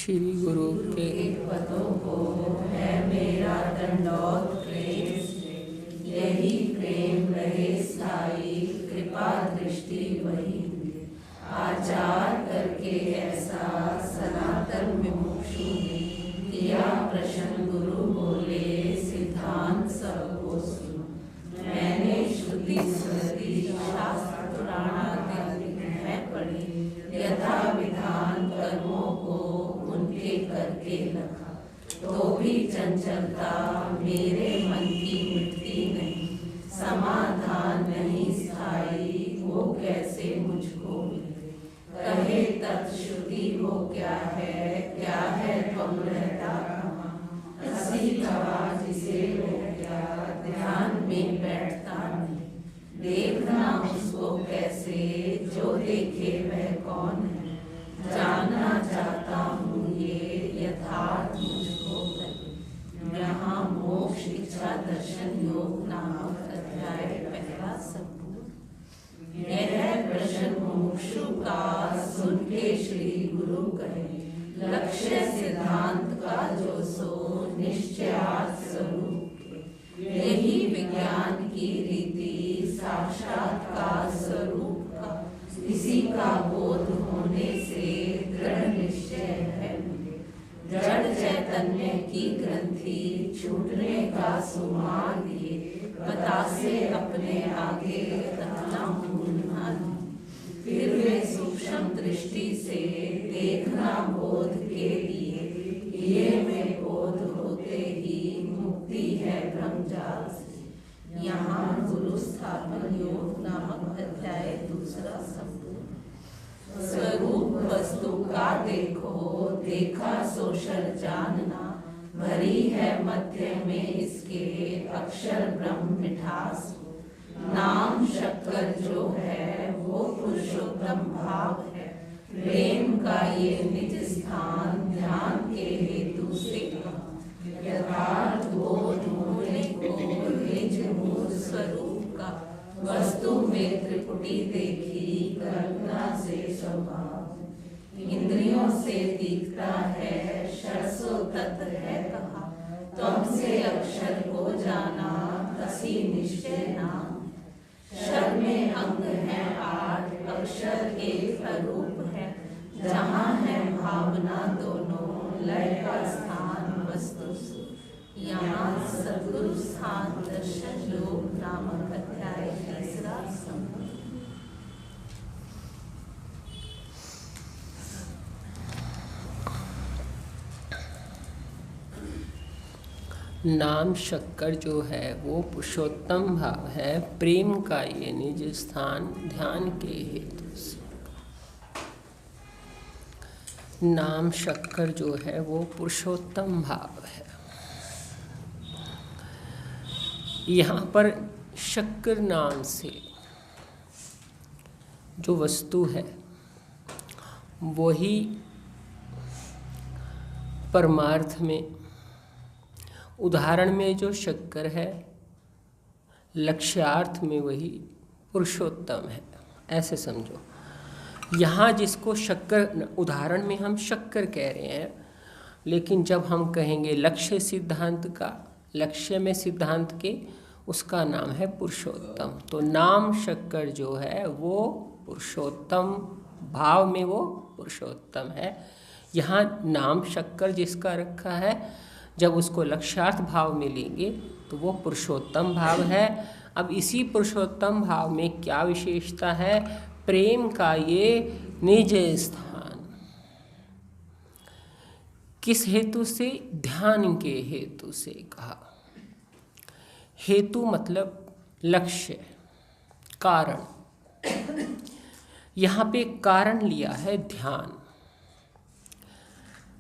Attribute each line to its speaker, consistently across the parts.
Speaker 1: श्री गुरु के
Speaker 2: पदों को है मेरा दंडौत प्रेम से, यही प्रेम रहे स्थायी, कृपा दृष्टि वही आचार करके ऐसा सनातन मुमुक्षु ने किया प्रश्न। गुरु बोले सिद्धांत सबको सुनो, मैंने श्रुति स्मृति शास्त्र पुराण आदि है पढ़ी, यथा विधान कर्मों को उनके करके रखा, तो भी चंचलता मेरे मन की मिटती नहीं, समाधान नहीं स्थायी, वो कैसे मुझको मिले। कहे तत्श्रुति वो क्या है तुम रहता कहाँ, हंसी कहा जिसे वो क्या ध्यान में बैठता नहीं, देखना उसको कैसे जो देखे वह कौन है, जानना चाहता हूँ ये यथार्थ मुझको कहे। यहाँ मोक्ष इच्छा दर्शन योग नामक अध्याय पहला संपूर्ण। यह प्रश्न मुमुक्षु का सुन के श्री गुरु कहे, लक्ष्य सिद्धांत का जो सो निश्चयार्थ स्वरूप, यही विज्ञान की रीति साक्षात्कार स्वरूप का, इसी का बोध होने से दृढ़ निश्चय है। जड़ चैतन्य की ग्रंथि छूटने का सुमार दिए, बतासे अपने आगे रखना भूलना नहीं, फिर वे सूक्ष्म दृष्टि से देखना बोध के लिए, ये में बोध होते ही मुक्ति है ब्रह्मजाल से। यहाँ गुरु स्थापन योग नामक अध्याय दूसरा संपूर्ण। स्वरूप वस्तु का देखो, देखा सोशल जानना, भरी है मध्य में इसके अक्षर ब्रह्म मिठास। नाम शक्कर जो है वो पुरुषोत्तम भाव है, प्रेम का ये निज स्थान, ध्यान के हेतु से यथार्थ बोध होने को निज मूल स्वरूप का, वस्तु में त्रिपुटी देखी कल्पना से स्वभाव, इंद्रियों से दिखता है षडसो तत्व है कहा, तुमसे अक्षर को जाना कसी निश्चय नाम। शर में अंग है 8, अक्षर एक अरूप है, जहाँ है भावना दोनों, लय का स्थान वस्तु से। यहाँ सद्गुरु स्थान दर्शन योग नामक अध्याय तीसरा संपूर्ण।
Speaker 1: नाम शक्कर जो है वो पुरुषोत्तम भाव है, प्रेम का ये निज स्थान, ध्यान के हेतु से। नाम शक्कर जो है वो पुरुषोत्तम भाव है। यहाँ पर शक्कर नाम से जो वस्तु है वही परमार्थ में, उदाहरण में जो शक्कर है, लक्ष्यार्थ में वही पुरुषोत्तम है, ऐसे समझो। यहाँ जिसको शक्कर, उदाहरण में हम शक्कर कह रहे हैं, लेकिन जब हम कहेंगे लक्ष्य सिद्धांत का, लक्ष्य में सिद्धांत के, उसका नाम है पुरुषोत्तम। तो नाम शक्कर जो है वो पुरुषोत्तम भाव में वो पुरुषोत्तम है। यहाँ नाम शक्कर जिसका रखा है, जब उसको लक्ष्यार्थ भाव में लेंगे तो वो पुरुषोत्तम भाव है। अब इसी पुरुषोत्तम भाव में क्या विशेषता है? प्रेम का ये निज स्थान। किस हेतु से? ध्यान के हेतु से कहा। हेतु मतलब लक्ष्य, कारण। यहाँ पे कारण लिया है ध्यान।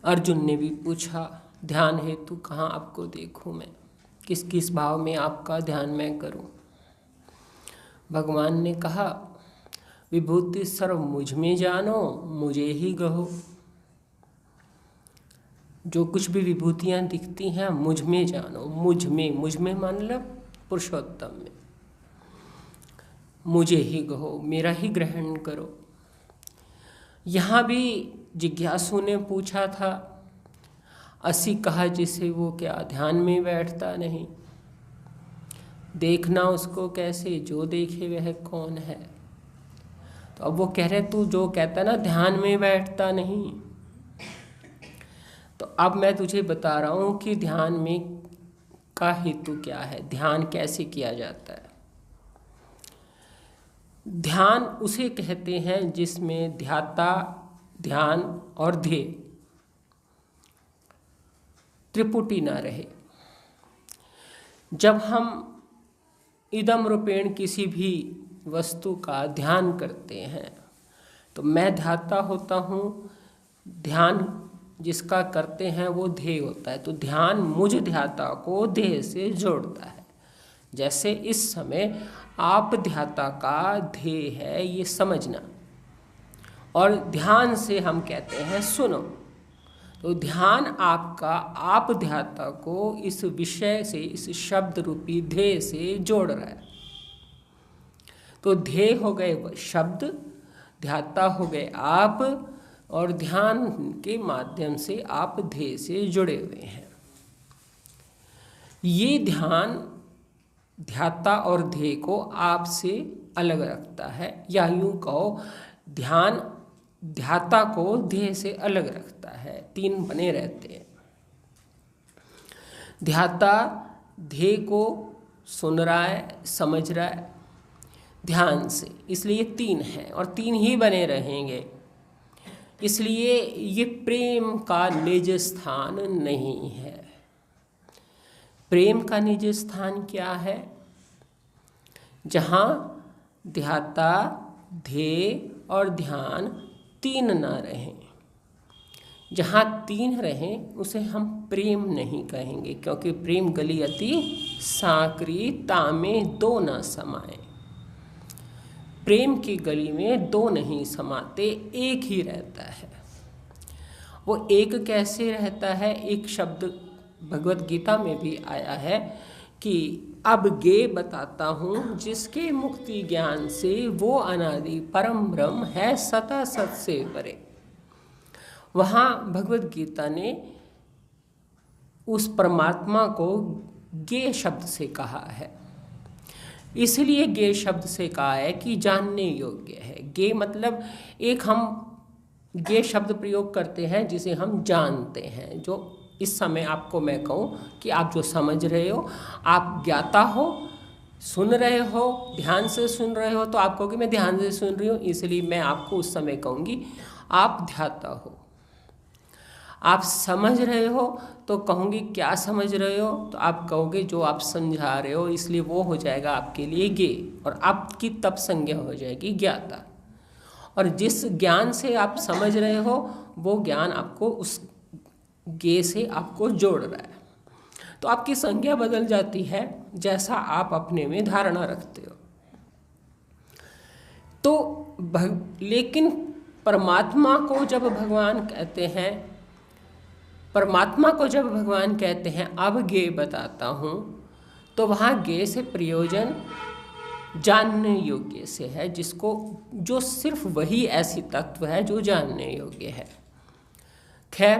Speaker 1: अर्जुन ने भी पूछा ध्यान हेतु कहाँ आपको देखूं मैं, किस किस भाव में आपका ध्यान मैं करूं? भगवान ने कहा विभूति सर्व मुझ में जानो, मुझे ही गहो। जो कुछ भी विभूतियाँ दिखती हैं मुझ में जानो, मुझ में मतलब पुरुषोत्तम में, मुझे ही गहो, मेरा ही ग्रहण करो। यहाँ भी जिज्ञासु ने पूछा था असी कहा जिसे वो क्या ध्यान में बैठता नहीं, देखना उसको कैसे जो देखे वह कौन है। तो अब वो कह रहे तू जो कहता ना ध्यान में बैठता नहीं, तो अब मैं तुझे बता रहा हूँ कि ध्यान में का हेतु क्या है, ध्यान कैसे किया जाता है। ध्यान उसे कहते हैं जिसमें ध्याता, ध्यान और ध्येय त्रिपुटी ना रहे। जब हम इदम रूपेण किसी भी वस्तु का ध्यान करते हैं तो मैं ध्याता होता हूँ, ध्यान जिसका करते हैं वो ध्येय होता है। तो ध्यान मुझ ध्याता को ध्येय से जोड़ता है। जैसे इस समय आप ध्याता का ध्येय है ये समझना, और ध्यान से हम कहते हैं सुनो। तो ध्यान आपका आप ध्याता को इस विषय से, इस शब्द रूपी ध्येय से जोड़ रहा है। तो ध्येय हो गए शब्द, ध्याता हो गए आप, और ध्यान के माध्यम से आप ध्येय से जुड़े हुए हैं। ये ध्यान ध्याता और ध्येय को आपसे अलग रखता है, या यूं कहो ध्यान ध्याता को ध्येय से अलग रखता है। तीन बने रहते हैं। ध्याता ध्येय को सुन रहा है, समझ रहा है ध्यान से, इसलिए तीन है और तीन ही बने रहेंगे। इसलिए ये प्रेम का निज स्थान नहीं है। प्रेम का निज स्थान क्या है? जहाँ ध्याता, ध्येय और ध्यान तीन न रहें। जहाँ तीन रहें उसे हम प्रेम नहीं कहेंगे, क्योंकि प्रेम गली अति सांकरी, तामे दो न समाए। प्रेम की गली में दो नहीं समाते, एक ही रहता है। वो एक कैसे रहता है? एक शब्द भगवत गीता में भी आया है कि अब गे बताता हूँ जिसके मुक्ति ज्ञान से वो अनादि परम ब्रह्म है सता सत से परे। वहाँ भगवत गीता ने उस परमात्मा को गे शब्द से कहा है। इसलिए गे शब्द से कहा है कि जानने योग्य है। गे मतलब एक हम गे शब्द प्रयोग करते हैं जिसे हम जानते हैं। जो इस समय आपको मैं कहूँ कि आप जो समझ रहे हो, आप ज्ञाता हो, सुन रहे हो, ध्यान से सुन रहे हो, तो आप कहोगे मैं ध्यान से सुन रही हूँ, इसलिए मैं आपको उस समय कहूँगी आप ध्याता हो। आप समझ रहे हो तो कहूँगी क्या समझ रहे हो, तो आप कहोगे जो आप समझा रहे हो, इसलिए वो हो जाएगा आपके लिए गे, और आपकी तब संज्ञा हो जाएगी ज्ञाता। और जिस ज्ञान से आप समझ रहे हो वो ज्ञान आपको उस गे से आपको जोड़ रहा है। तो आपकी संज्ञा बदल जाती है जैसा आप अपने में धारणा रखते हो। तो लेकिन परमात्मा को जब भगवान कहते हैं, अब गे बताता हूँ, तो वहाँ गे से प्रयोजन जानने योग्य से है, जिसको जो सिर्फ वही ऐसी तत्व है जो जानने योग्य है। खैर,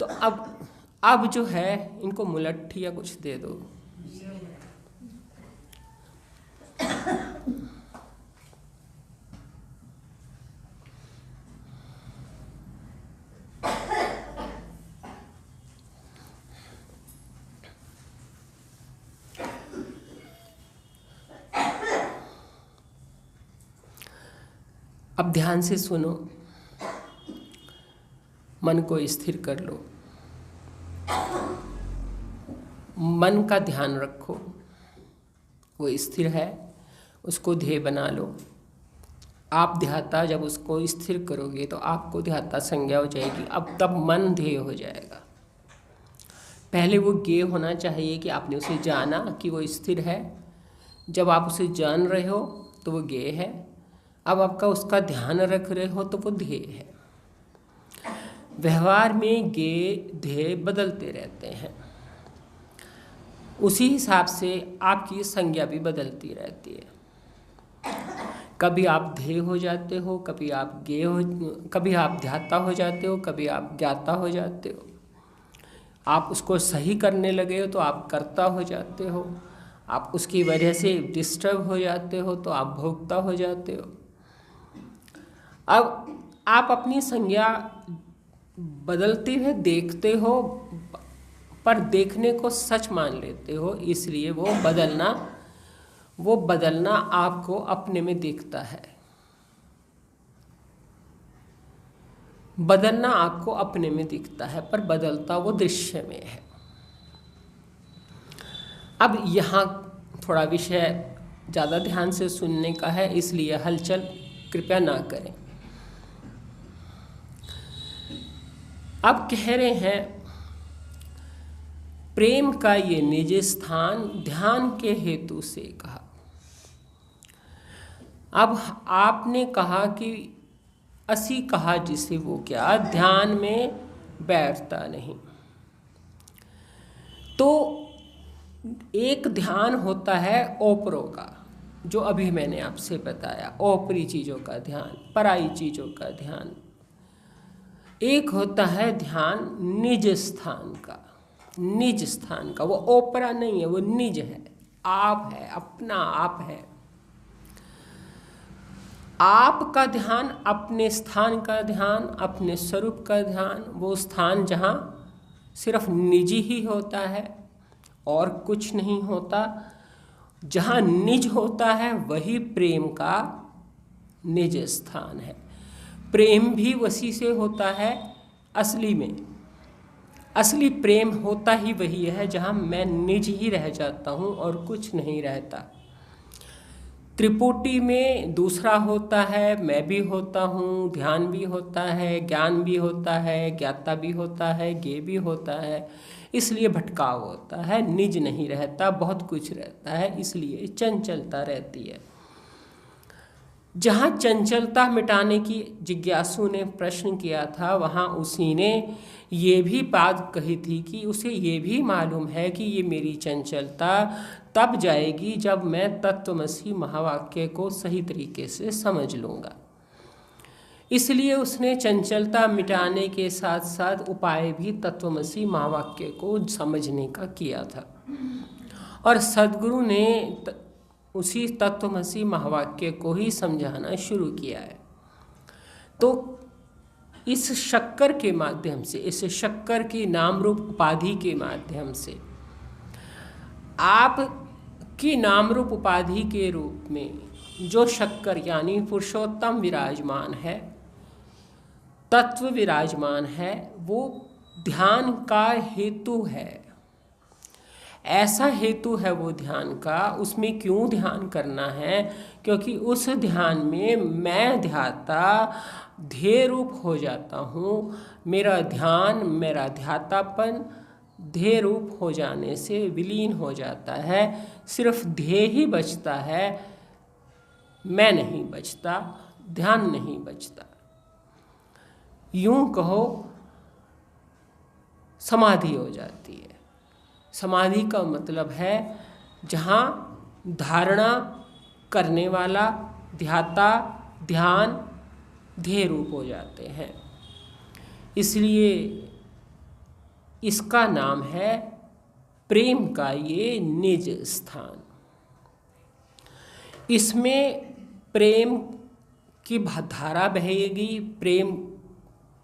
Speaker 1: तो अब जो है इनको मुलट्ठी या कुछ दे दो। अब ध्यान से सुनो, मन को स्थिर कर लो, मन का ध्यान रखो, वो स्थिर है, उसको ध्येय बना लो। आप ध्याता जब उसको स्थिर करोगे तो आपको ध्याता संज्ञा हो जाएगी। अब तब मन ध्येय हो जाएगा। पहले वो ज्ञेय होना चाहिए कि आपने उसे जाना कि वो स्थिर है। जब आप उसे जान रहे हो तो वो ज्ञेय है। अब आपका उसका ध्यान रख रहे हो तो वो ध्येय है। व्यवहार में ज्ञेय ध्येय बदलते रहते हैं, उसी हिसाब से आपकी संज्ञा भी बदलती रहती है। कभी आप ध्येय हो जाते हो, कभी आप ध्याता हो जाते हो, कभी आप ज्ञाता हो जाते हो। आप उसको सही करने लगे हो तो आप कर्ता हो जाते हो, आप उसकी वजह से डिस्टर्ब हो जाते हो तो आप भोक्ता हो जाते हो। अब आप अपनी संज्ञा बदलते हुए देखते हो, पर देखने को सच मान लेते हो, इसलिए वो बदलना आपको अपने में दिखता है। बदलना आपको अपने में दिखता है, पर बदलता वो दृश्य में है। अब यहाँ थोड़ा विषय ज़्यादा ध्यान से सुनने का है, इसलिए हलचल कृपया ना करें। अब कह रहे हैं प्रेम का ये निज स्थान ध्यान के हेतु से कहा। अब आपने कहा कि असी कहा जिसे वो क्या ध्यान में बैठता नहीं। तो एक ध्यान होता है ओपरों का, जो अभी मैंने आपसे बताया, ओपरी चीज़ों का ध्यान, पराई चीज़ों का ध्यान। एक होता है ध्यान निज स्थान का, निज स्थान का। वो ओपरा नहीं है, वो निज है, आप है, अपना आप है। आपका ध्यान, अपने स्थान का ध्यान, अपने स्वरूप का ध्यान, वो स्थान जहाँ सिर्फ निजी ही होता है और कुछ नहीं होता। जहाँ निज होता है वही प्रेम का निज स्थान है। प्रेम भी वसी से होता है असली में। असली प्रेम होता ही वही है जहाँ मैं निज ही रह जाता हूँ और कुछ नहीं रहता। त्रिपुटी में दूसरा होता है, मैं भी होता हूँ, ध्यान भी होता है, ज्ञान भी होता है, ज्ञाता भी होता है, ज्ञेय भी होता है, इसलिए भटकाव होता है, निज नहीं रहता, बहुत कुछ रहता है, इसलिए चंचलता रहती है। जहाँ चंचलता मिटाने की जिज्ञासु ने प्रश्न किया था, वहाँ उसी ने ये भी बात कही थी कि उसे ये भी मालूम है कि ये मेरी चंचलता तब जाएगी जब मैं तत्वमसी महावाक्य को सही तरीके से समझ लूँगा। इसलिए उसने चंचलता मिटाने के साथ साथ उपाय भी तत्वमसी महावाक्य को समझने का किया था। और सद्गुरु ने उसी तत्वमसी महावाक्य को ही समझाना शुरू किया है। तो इस शक्कर के माध्यम से, इस शक्कर की नाम रूप उपाधि के माध्यम से, आप की नाम रूप उपाधि के रूप में जो शक्कर यानी पुरुषोत्तम विराजमान है, तत्व विराजमान है, वो ध्यान का हेतु है। ऐसा हेतु है वो ध्यान का। उसमें क्यों ध्यान करना है? क्योंकि उस ध्यान में मैं ध्याता ध्येय रूप हो जाता हूँ। मेरा ध्यान, मेरा ध्यातापन ध्येय रूप हो जाने से विलीन हो जाता है। सिर्फ ध्येय ही बचता है, मैं नहीं बचता, ध्यान नहीं बचता। यूं कहो समाधि हो जाती है। समाधि का मतलब है जहाँ धारणा करने वाला ध्याता ध्यान ध्येय रूप हो जाते हैं। इसलिए इसका नाम है प्रेम का ये निज स्थान। इसमें प्रेम की धारा बहेगी, प्रेम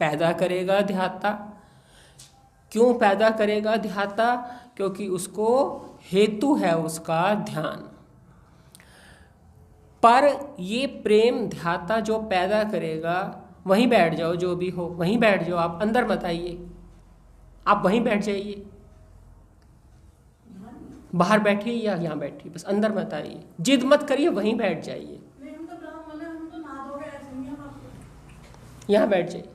Speaker 1: पैदा करेगा ध्याता। क्यों पैदा करेगा ध्याता? क्योंकि उसको हेतु है उसका ध्यान। पर ये प्रेम ध्याता जो पैदा करेगा, वहीं बैठ जाओ, जो भी हो वहीं बैठ जाओ, आप अंदर मत आइए, आप वहीं बैठ जाइए। बाहर बैठिए या यहाँ बैठिए, बस अंदर मत आइए, जिद मत करिए, वहीं बैठ जाइए, यहाँ बैठ जाइए।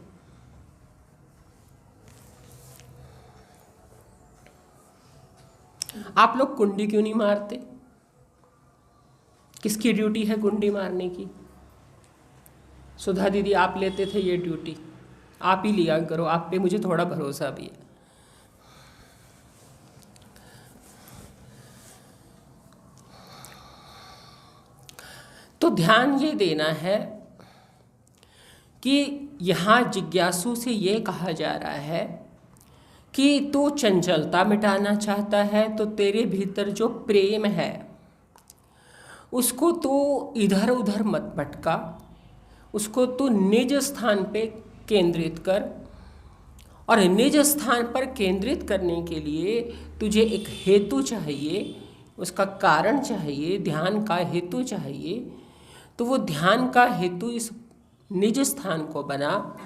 Speaker 1: आप लोग कुंडी क्यों नहीं मारते? किसकी ड्यूटी है कुंडी मारने की? सुधा दीदी, आप लेते थे ये ड्यूटी, आप ही लिया करो, आप पे मुझे थोड़ा भरोसा भी है। तो ध्यान ये देना है कि यहाँ जिज्ञासु से ये कहा जा रहा है कि तू चंचलता मिटाना चाहता है, तो तेरे भीतर जो प्रेम है उसको तू इधर उधर मत भटका, उसको तू निज स्थान पे केंद्रित कर। और निज स्थान पर केंद्रित करने के लिए तुझे एक हेतु चाहिए, उसका कारण चाहिए, ध्यान का हेतु चाहिए। तो वो ध्यान का हेतु इस निज स्थान को बना।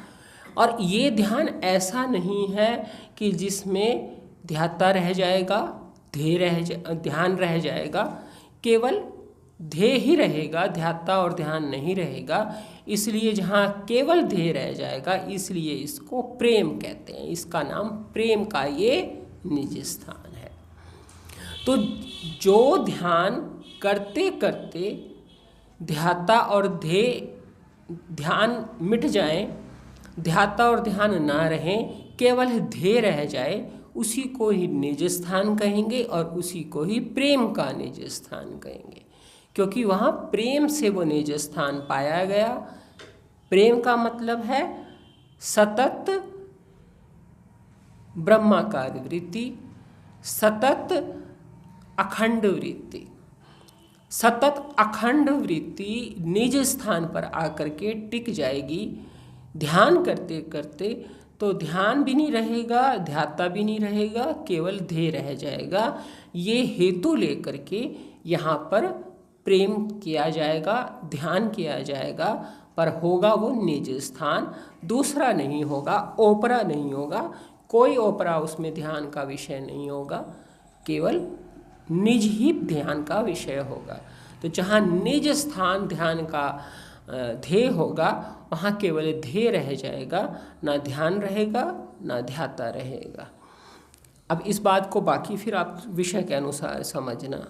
Speaker 1: और ये ध्यान ऐसा नहीं है कि जिसमें ध्याता रह जाएगा, ध्यान रह जाएगा, केवल ध्येय ही रहेगा, ध्याता और ध्यान नहीं रहेगा। इसलिए जहाँ केवल ध्येय रह जाएगा, इसलिए इसको प्रेम कहते हैं। इसका नाम प्रेम का ये निज स्थान है। तो जो ध्यान करते करते ध्याता और ध्यान मिट जाए, ध्याता और ध्यान ना रहें, केवल ध्येय रह जाए, उसी को ही निज स्थान कहेंगे और उसी को ही प्रेम का निज स्थान कहेंगे। क्योंकि वहाँ प्रेम से वो निज स्थान पाया गया। प्रेम का मतलब है सतत ब्रह्माकार वृत्ति, सतत अखंड वृत्ति। सतत अखंड वृत्ति निज स्थान पर आकर के टिक जाएगी। ध्यान करते करते तो ध्यान भी नहीं रहेगा, ध्याता भी नहीं रहेगा, केवल ध्येय रह जाएगा। ये हेतु लेकर के यहाँ पर प्रेम किया जाएगा, ध्यान किया जाएगा, पर होगा वो निज स्थान, दूसरा नहीं होगा, ओपरा नहीं होगा, कोई ओपरा उसमें ध्यान का विषय नहीं होगा, केवल निज ही ध्यान का विषय होगा। तो जहाँ निज स्थान ध्यान का ध्येय होगा, वहाँ केवल ध्येय रह जाएगा, ना ध्यान रहेगा, ना ध्याता रहेगा। अब इस बात को बाकी फिर आप विषय के अनुसार समझना।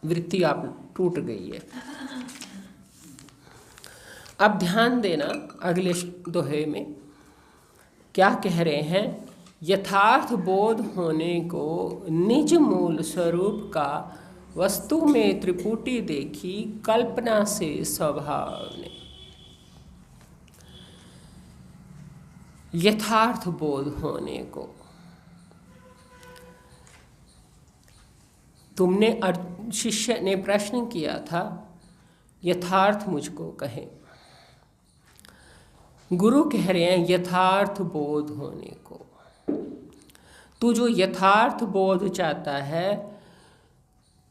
Speaker 1: वृत्ति आप टूट गई है। अब ध्यान देना अगले दोहे में क्या कह रहे हैं। यथार्थ बोध होने को निज मूल स्वरूप का वस्तु में त्रिपुटी देखी कल्पना से स्वभाव ने। यथार्थ बोध होने को तुमने शिष्य ने प्रश्न किया था, यथार्थ मुझको कहे। गुरु कह रहे हैं यथार्थ बोध होने को। तू जो यथार्थ बोध चाहता है,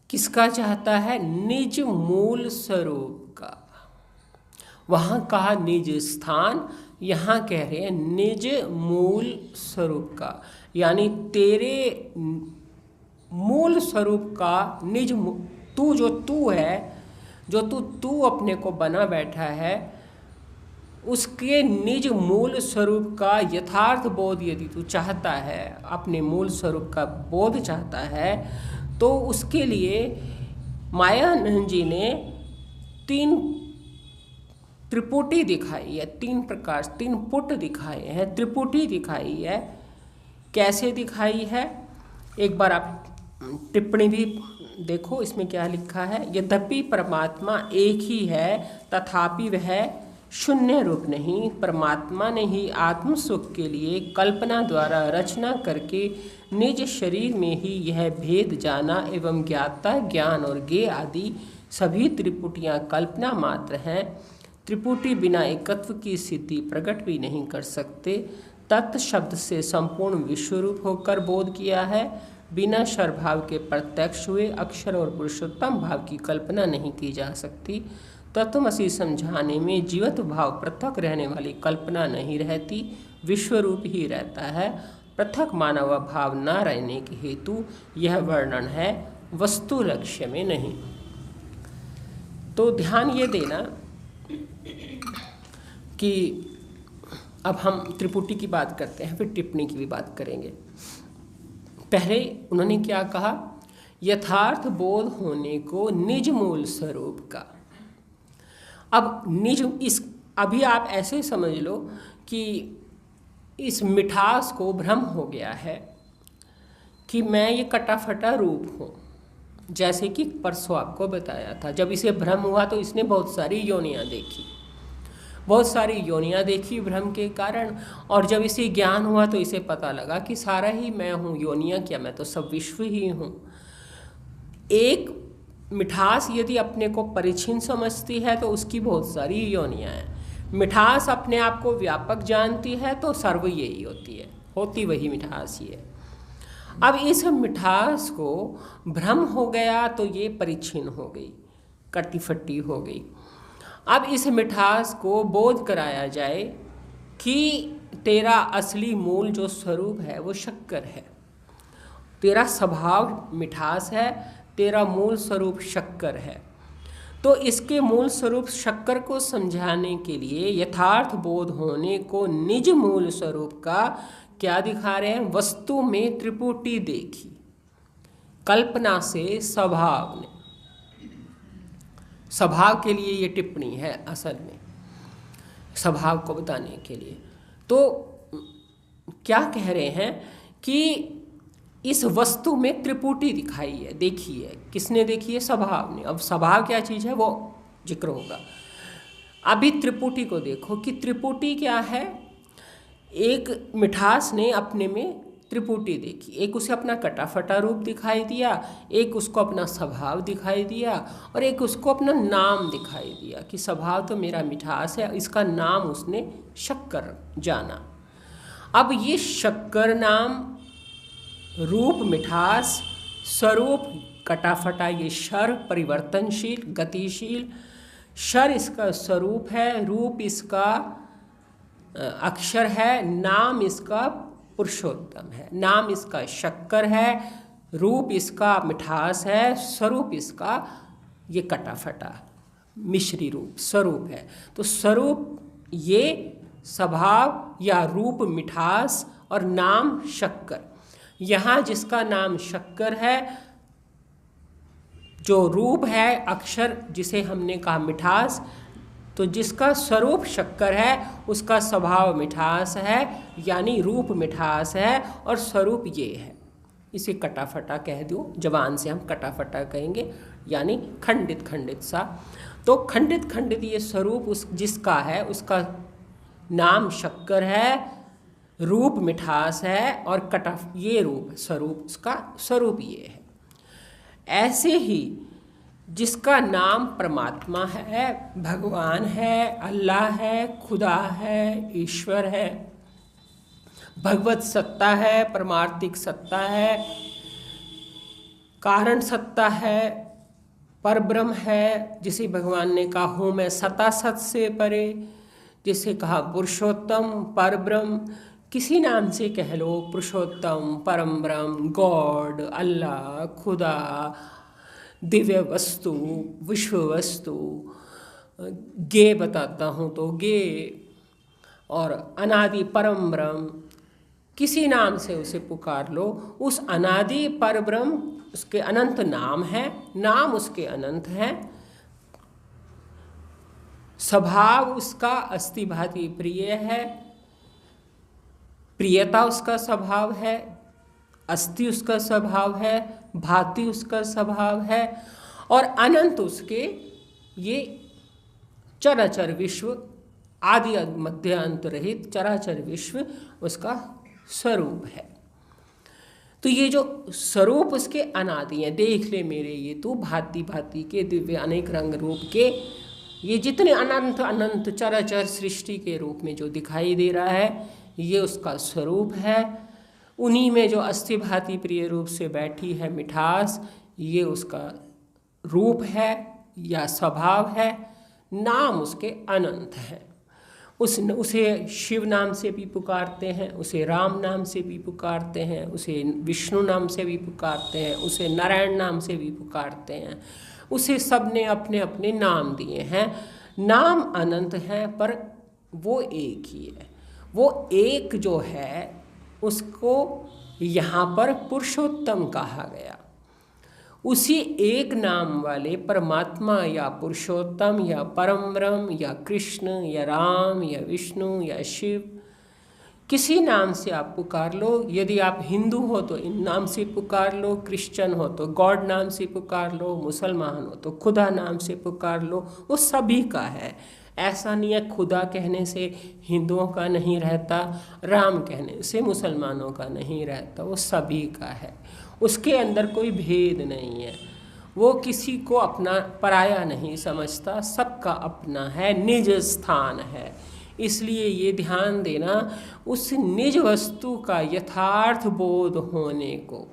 Speaker 1: किसका चाहता है? निज मूल स्वरूप का। वहाँ कहा निज स्थान, यहाँ कह रहे हैं निज मूल स्वरूप का, यानी तेरे मूल स्वरूप का निज तू जो तू है, जो तू अपने को बना बैठा है, उसके निज मूल स्वरूप का यथार्थ बोध यदि तू चाहता है, अपने मूल स्वरूप का बोध चाहता है, तो उसके लिए मायानंद जी ने 3 त्रिपुटी दिखाई है, 3 पुट दिखाए हैं, त्रिपुटी दिखाई है। कैसे दिखाई है? एक बार आप टिप्पणी भी देखो, इसमें क्या लिखा है। यद्यपि परमात्मा एक ही है, तथापि वह शून्य रूप नहीं। परमात्मा ने ही आत्म सुख के लिए कल्पना द्वारा रचना करके निज शरीर में ही यह भेद जाना एवं ज्ञाता, ज्ञान और ज्ञेय आदि सभी त्रिपुटियाँ कल्पना मात्र हैं। त्रिपुटी बिना एकत्व की सिद्धि प्रकट भी नहीं कर सकते। तत् शब्द से संपूर्ण विश्वरूप होकर बोध किया है। बिना शर भाव के प्रत्यक्ष हुए अक्षर और पुरुषोत्तम भाव की कल्पना नहीं की जा सकती। तत्वमसि समझाने में जीवत्व भाव पृथक रहने वाली कल्पना नहीं रहती, विश्वरूप ही रहता है। पृथक मानव भाव न रहने के हेतु यह वर्णन है, वस्तु लक्ष्य में नहीं। तो ध्यान ये देना कि अब हम त्रिपुटी की बात करते हैं, फिर टिप्पणी की भी बात करेंगे। पहले उन्होंने क्या कहा? यथार्थ बोध होने को निज मूल स्वरूप का। अब निज अभी आप ऐसे समझ लो कि इस मिठास को भ्रम हो गया है कि मैं ये कटा फटा रूप हूँ। जैसे कि परसों आपको बताया था, जब इसे भ्रम हुआ तो इसने बहुत सारी योनियाँ देखी। बहुत सारी योनियाँ देखी भ्रम के कारण, और जब इसे ज्ञान हुआ तो इसे पता लगा कि सारा ही मैं हूँ, योनियाँ क्या, मैं तो सब विश्व ही हूँ। एक मिठास यदि अपने को परिच्छिन्न समझती है तो उसकी बहुत सारी योनियाँ हैं। मिठास अपने आप को व्यापक जानती है तो सर्व यही होती वही मिठास ही है। अब इस मिठास को भ्रम हो गया तो ये परिच्छिन्न हो गई, कटी-फटी हो गई। अब इस मिठास को बोध कराया जाए कि तेरा असली मूल जो स्वरूप है वो शक्कर है, तेरा स्वभाव मिठास है, तेरा मूल स्वरूप शक्कर है। तो इसके मूल स्वरूप शक्कर को समझाने के लिए यथार्थ बोध होने को निज मूल स्वरूप का क्या दिखा रहे हैं? वस्तु में त्रिपुटी देखी, कल्पना से स्वभाव ने। स्वभाव के लिए ये टिप्पणी है असल में, स्वभाव को बताने के लिए। तो क्या कह रहे हैं कि इस वस्तु में त्रिपुटी दिखाई है, देखी है। किसने देखी है? स्वभाव ने। अब स्वभाव क्या चीज़ है वो जिक्र होगा। अभी त्रिपुटी को देखो कि त्रिपुटी क्या है। एक मिठास ने अपने में त्रिपुटी देखी, एक उसे अपना कटा-फटा रूप दिखाई दिया, एक उसको अपना स्वभाव दिखाई दिया, और एक उसको अपना नाम दिखाई दिया कि स्वभाव तो मेरा मिठास है, इसका नाम उसने शक्कर जाना। अब ये शक्कर नाम, रूप मिठास, स्वरूप कटा-फटा, ये शर परिवर्तनशील गतिशील, शर इसका स्वरूप है, रूप इसका अक्षर है, नाम इसका पुरुषोत्तम है, नाम इसका शक्कर है, रूप इसका मिठास है, स्वरूप इसका ये कटा-फटा मिश्री रूप स्वरूप है। तो स्वरूप ये स्वभाव या रूप मिठास और नाम शक्कर। यहाँ जिसका नाम शक्कर है, जो रूप है अक्षर जिसे हमने कहा मिठास, तो जिसका स्वरूप शक्कर है उसका स्वभाव मिठास है, यानी रूप मिठास है, और स्वरूप ये है। इसे कटा-फटा कह दो, जबान से हम कटा-फटा कहेंगे, यानी खंडित खंडित सा। तो खंडित खंडित ये स्वरूप उस जिसका है उसका नाम शक्कर है, रूप मिठास है, और ये रूप स्वरूप उसका स्वरूप ये है। ऐसे ही जिसका नाम परमात्मा है, भगवान है, अल्लाह है, खुदा है, ईश्वर है, भगवत सत्ता है, परमार्थिक सत्ता है, कारण सत्ता है, परब्रह्म है, जिसे भगवान ने कहा हूँ मैं सता सत से परे, जिसे कहा पुरुषोत्तम परब्रह्म, किसी नाम से कह लो, पुरुषोत्तम परम ब्रह्म, गॉड, अल्लाह, खुदा, दिव्य वस्तु, विश्व वस्तु, गे बताता हूँ तो गे, और अनादि परम ब्रह्म, किसी नाम से उसे पुकार लो। उस अनादि परब्रह्म उसके अनंत नाम है, नाम उसके अनंत हैं, स्वभाव उसका अस्ति भाति प्रिय है, प्रियता उसका स्वभाव है, अस्ति उसका स्वभाव है, भाति उसका स्वभाव है, और अनंत उसके ये चराचर विश्व, आदि मध्य अंत रहित चराचर विश्व उसका स्वरूप है। तो ये जो स्वरूप उसके अनादि हैं, देख ले मेरे ये तू भांति भांति के दिव्य अनेक रंग रूप के, ये जितने अनंत अनंत चराचर सृष्टि के रूप में जो दिखाई दे रहा है, ये उसका स्वरूप है। उन्हीं में जो अस्थि भांति प्रिय रूप से बैठी है मिठास, ये उसका रूप है या स्वभाव है। नाम उसके अनंत है। उसे शिव नाम से भी पुकारते हैं, उसे राम नाम से भी पुकारते हैं, उसे विष्णु नाम से भी पुकारते हैं, उसे नारायण नाम से भी पुकारते हैं। उसे सब ने अपने अपने नाम दिए हैं। नाम अनंत हैं पर वो एक ही है। वो एक जो है उसको यहाँ पर पुरुषोत्तम कहा गया। उसी एक नाम वाले परमात्मा या पुरुषोत्तम या परम ब्रह्म या कृष्ण या राम या विष्णु या शिव, किसी नाम से आप पुकार लो। यदि आप हिंदू हो तो इन नाम से पुकार लो, क्रिश्चियन हो तो गॉड नाम से पुकार लो, मुसलमान हो तो खुदा नाम से पुकार लो, वो सभी का है। ऐसा नहीं है खुदा कहने से हिंदुओं का नहीं रहता, राम कहने से मुसलमानों का नहीं रहता, वो सभी का है। उसके अंदर कोई भेद नहीं है, वो किसी को अपना पराया नहीं समझता, सबका अपना है, निज स्थान है। इसलिए ये ध्यान देना, उस निज वस्तु का यथार्थ बोध होने को,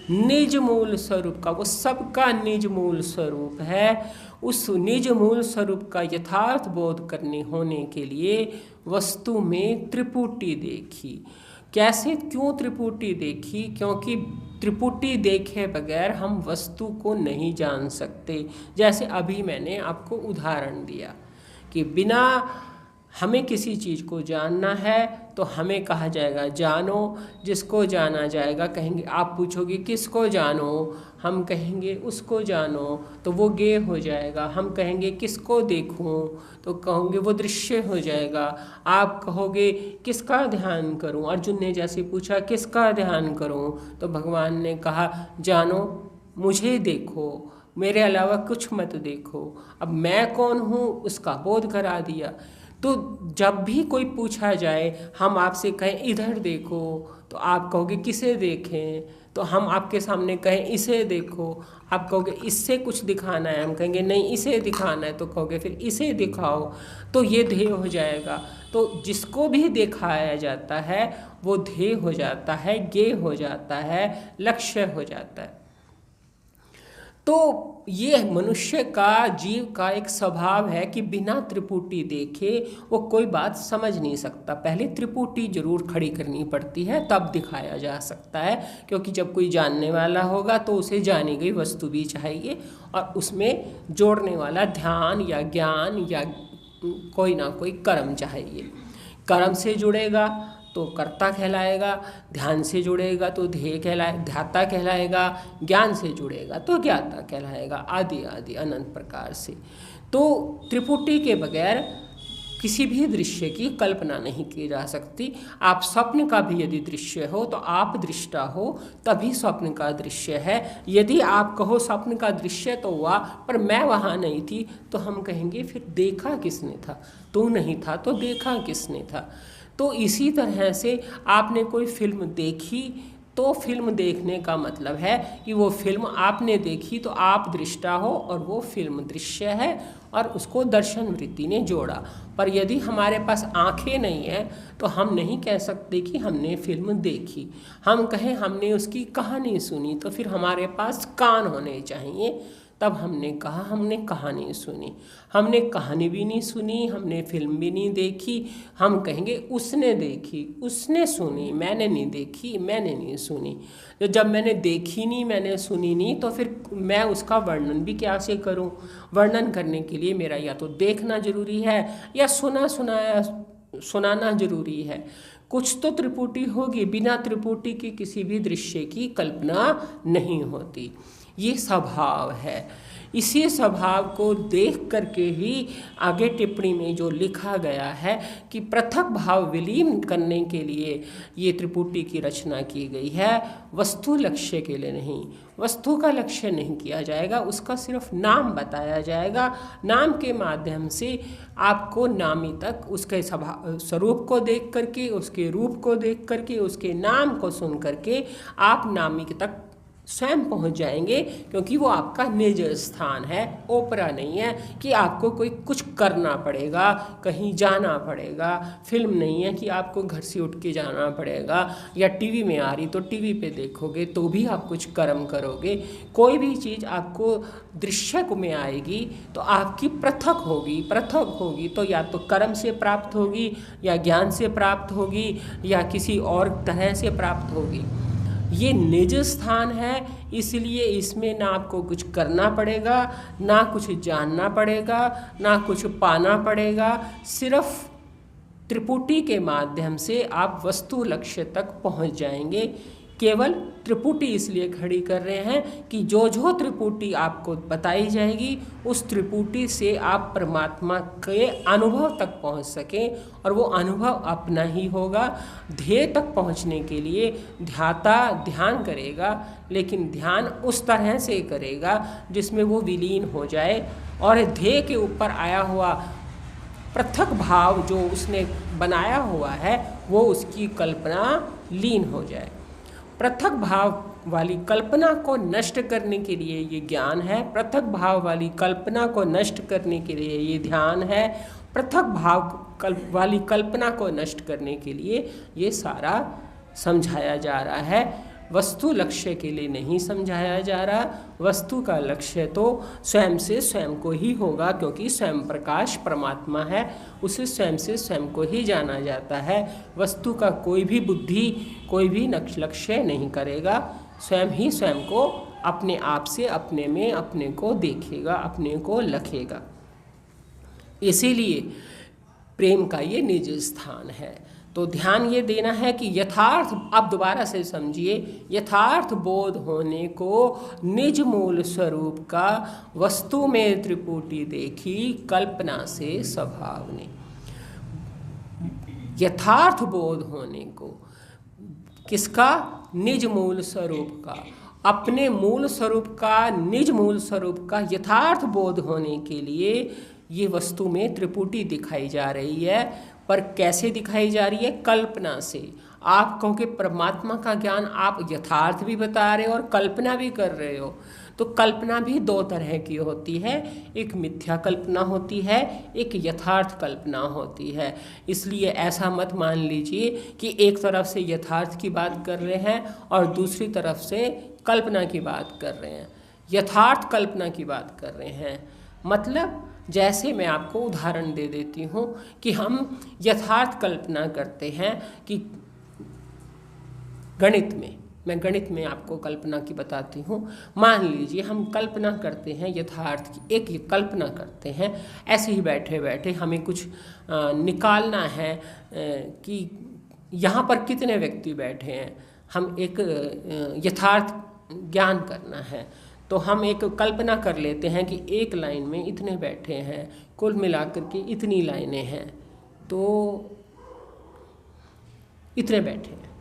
Speaker 1: निज मूल स्वरूप का, वो सबका निज मूल स्वरूप है, उस निज मूल स्वरूप का यथार्थ बोध करने होने के लिए वस्तु में त्रिपुटी देखी। कैसे, क्यों त्रिपुटी देखी? क्योंकि त्रिपुटी देखे बगैर हम वस्तु को नहीं जान सकते। जैसे अभी मैंने आपको उदाहरण दिया कि बिना हमें किसी चीज़ को जानना है तो हमें कहा जाएगा जानो, जिसको जाना जाएगा कहेंगे, आप पूछोगे किसको जानो, हम कहेंगे उसको जानो, तो वो गे हो जाएगा। हम कहेंगे किसको देखूं, तो कहोगे वो दृश्य हो जाएगा। आप कहोगे किसका ध्यान करूं, अर्जुन ने जैसे पूछा किसका ध्यान करूं, तो भगवान ने कहा जानो, मुझे देखो, मेरे अलावा कुछ मत देखो। अब मैं कौन हूँ उसका बोध करा दिया। तो जब भी कोई पूछा जाए, हम आपसे कहें इधर देखो, तो आप कहोगे किसे देखें, तो हम आपके सामने कहें इसे देखो, आप कहोगे इससे कुछ दिखाना है, हम कहेंगे नहीं इसे दिखाना है, तो कहोगे फिर इसे दिखाओ, तो ये ध्येय हो जाएगा। तो जिसको भी दिखाया जाता है वो ध्येय हो जाता है, ज्ञेय हो जाता है, लक्ष्य हो जाता है। तो ये मनुष्य का, जीव का एक स्वभाव है कि बिना त्रिपुटी देखे वो कोई बात समझ नहीं सकता। पहले त्रिपुटी जरूर खड़ी करनी पड़ती है, तब दिखाया जा सकता है, क्योंकि जब कोई जानने वाला होगा तो उसे जानी गई वस्तु भी चाहिए और उसमें जोड़ने वाला ध्यान या ज्ञान या कोई ना कोई कर्म चाहिए। कर्म से जुड़ेगा तो कर्ता कहलाएगा, ध्यान से जुड़ेगा तो ध्याता कहलाएगा, ज्ञान से जुड़ेगा तो ज्ञाता कहलाएगा, आदि आदि अनंत प्रकार से। तो त्रिपुटी के बगैर किसी भी दृश्य की कल्पना नहीं की जा सकती। आप स्वप्न का भी यदि दृश्य हो तो आप दृष्टा हो, तभी स्वप्न का दृश्य है। यदि आप कहो स्वप्न का दृश्य तो हुआ पर मैं वहाँ नहीं थी, तो हम कहेंगे फिर देखा किसने था? तू नहीं था तो देखा किसने था? तो इसी तरह से आपने कोई फिल्म देखी तो फिल्म देखने का मतलब है कि वो फिल्म आपने देखी तो आप दृष्टा हो और वो फिल्म दृश्य है और उसको दर्शन वृत्ति ने जोड़ा। पर यदि हमारे पास आंखें नहीं हैं तो हम नहीं कह सकते कि हमने फिल्म देखी। हम कहें हमने उसकी कहानी सुनी, तो फिर हमारे पास कान होने चाहिए, तब हमने कहा हमने कहानी सुनी। हमने कहानी भी नहीं सुनी, हमने फिल्म भी नहीं देखी, हम कहेंगे उसने देखी, उसने सुनी, मैंने नहीं देखी, मैंने नहीं सुनी। तो जब मैंने देखी नहीं, मैंने सुनी नहीं, तो फिर मैं उसका वर्णन भी क्या से करूं? वर्णन करने के लिए मेरा या तो देखना जरूरी है या सुनाना जरूरी है। कुछ तो त्रिपुटी होगी, बिना त्रिपुटी के किसी भी दृश्य की कल्पना नहीं होती। ये स्वभाव है। इसी स्वभाव को देख करके ही आगे टिप्पणी में जो लिखा गया है कि पृथक भाव विलीन करने के लिए ये त्रिपुटी की रचना की गई है, वस्तु लक्ष्य के लिए नहीं। वस्तु का लक्ष्य नहीं किया जाएगा, उसका सिर्फ नाम बताया जाएगा। नाम के माध्यम से आपको नामी तक उसके स्वरूप को देख करके, उसके रूप को देख करके, उसके नाम को सुन करके आप नामी तक स्वयं पहुंच जाएंगे, क्योंकि वो आपका निज स्थान है, ओपरा नहीं है कि आपको कोई कुछ करना पड़ेगा, कहीं जाना पड़ेगा। फिल्म नहीं है कि आपको घर से उठ के जाना पड़ेगा, या टीवी में आ रही तो टीवी पे देखोगे तो भी आप कुछ कर्म करोगे। कोई भी चीज़ आपको दृश्य में आएगी तो आपकी पृथक होगी तो या तो कर्म से प्राप्त होगी, या ज्ञान से प्राप्त होगी, या किसी और तरह से प्राप्त होगी। ये निज स्थान है, इसलिए इसमें ना आपको कुछ करना पड़ेगा, ना कुछ जानना पड़ेगा, ना कुछ पाना पड़ेगा। सिर्फ त्रिपुटी के माध्यम से आप वस्तु लक्ष्य तक पहुंच जाएंगे। केवल त्रिपुटी इसलिए खड़ी कर रहे हैं कि जो त्रिपुटी आपको बताई जाएगी उस त्रिपुटी से आप परमात्मा के अनुभव तक पहुंच सकें, और वो अनुभव अपना ही होगा। ध्येय तक पहुंचने के लिए ध्याता ध्यान करेगा, लेकिन ध्यान उस तरह से करेगा जिसमें वो विलीन हो जाए और ध्येय के ऊपर आया हुआ पृथक भाव जो उसने बनाया हुआ है वो उसकी कल्पना लीन हो जाए। पृथक भाव वाली कल्पना को नष्ट करने के लिए ये ज्ञान है, पृथक भाव वाली कल्पना को नष्ट करने के लिए ये ध्यान है, पृथक भाव वाली कल्पना को नष्ट करने के लिए ये सारा समझाया जा रहा है। वस्तु लक्ष्य के लिए नहीं समझाया जा रहा, वस्तु का लक्ष्य तो स्वयं से स्वयं को ही होगा, क्योंकि स्वयं प्रकाश परमात्मा है, उसे स्वयं से स्वयं को ही जाना जाता है। वस्तु का कोई भी बुद्धि कोई भी लक्ष्य नहीं करेगा, स्वयं ही स्वयं को अपने आप से अपने में अपने को देखेगा, अपने को लखेगा। इसीलिए प्रेम का ये निज स्थान है। तो ध्यान ये देना है कि यथार्थ, आप दोबारा से समझिए, यथार्थ बोध होने को निज मूल स्वरूप का वस्तु में त्रिपुटी देखी कल्पना से स्वभाव ने। यथार्थ बोध होने को किसका? निज मूल स्वरूप का, अपने मूल स्वरूप का, निज मूल स्वरूप का यथार्थ बोध होने के लिए ये वस्तु में त्रिपुटी दिखाई जा रही है। पर कैसे दिखाई जा रही है? कल्पना से। आप कहोगे परमात्मा का ज्ञान आप यथार्थ भी बता रहे हो और कल्पना भी कर रहे हो, तो कल्पना भी दो तरह की होती है, एक मिथ्या कल्पना होती है, एक यथार्थ कल्पना होती है। इसलिए ऐसा मत मान लीजिए कि एक तरफ से यथार्थ की बात कर रहे हैं और दूसरी तरफ से कल्पना की बात कर रहे हैं। यथार्थ कल्पना की बात कर रहे हैं, मतलब जैसे मैं आपको उदाहरण दे देती हूँ कि हम यथार्थ कल्पना करते हैं कि गणित में, मैं गणित में आपको कल्पना की बताती हूँ। मान लीजिए हम कल्पना करते हैं यथार्थ की, एक कल्पना करते हैं ऐसे ही बैठे बैठे हमें कुछ निकालना है कि यहाँ पर कितने व्यक्ति बैठे हैं, हम एक यथार्थ ज्ञान करना है। तो हम एक कल्पना कर लेते हैं कि एक लाइन में इतने बैठे हैं, कुल मिलाकर के इतनी लाइनें हैं, तो इतने बैठे हैं।